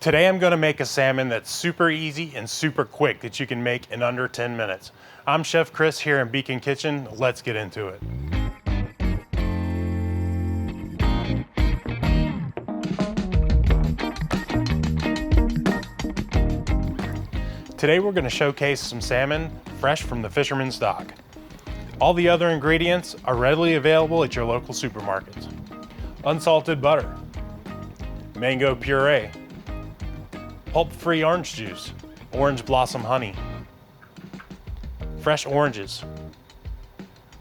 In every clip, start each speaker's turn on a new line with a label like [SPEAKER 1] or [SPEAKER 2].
[SPEAKER 1] Today I'm gonna make a salmon that's super easy and super quick that you can make in under 10 minutes. I'm Chef Chris here in Beacon Kitchen. Let's get into it. Today we're gonna showcase some salmon fresh from the Fisherman's dock. All the other ingredients are readily available at your local supermarkets. Unsalted butter, mango puree, pulp-free orange juice, orange blossom honey, fresh oranges,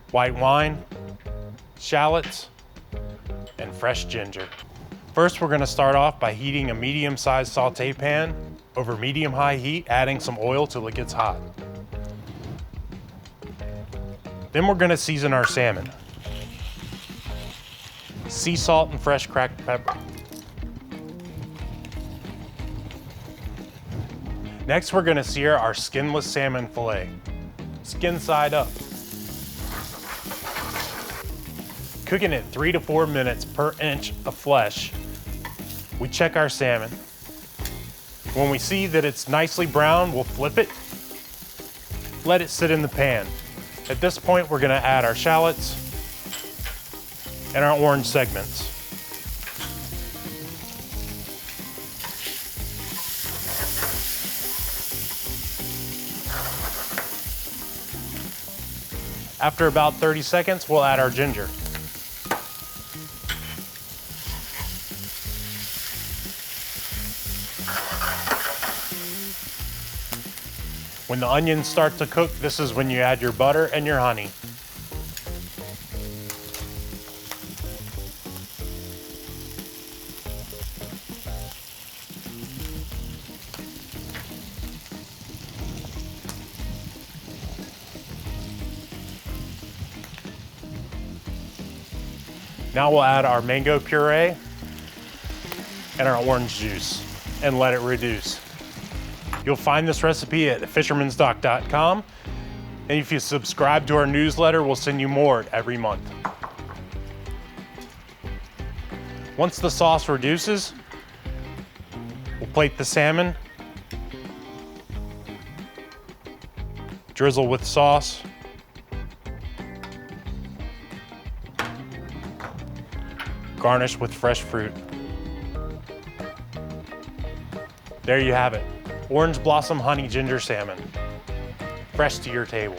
[SPEAKER 1] white wine, shallots, and fresh ginger. First, we're gonna start off by heating a medium-sized saute pan over medium-high heat, adding some oil till it gets hot. Then we're gonna season our salmon. Sea salt and fresh cracked pepper. Next, we're gonna sear our skinless salmon fillet, skin side up. Cooking it 3 to 4 minutes per inch of flesh. We check our salmon. When we see that it's nicely brown, we'll flip it, let it sit in the pan. At this point, we're gonna add our shallots and our orange segments. After about 30 seconds, we'll add our ginger. When the onions start to cook, this is when you add your butter and your honey. Now we'll add our mango puree and our orange juice and let it reduce. You'll find this recipe at fishermansdock.com, and if you subscribe to our newsletter, we'll send you more every month. Once the sauce reduces, we'll plate the salmon, drizzle with sauce, garnish with fresh fruit. There you have it. Orange blossom honey ginger salmon, fresh to your table.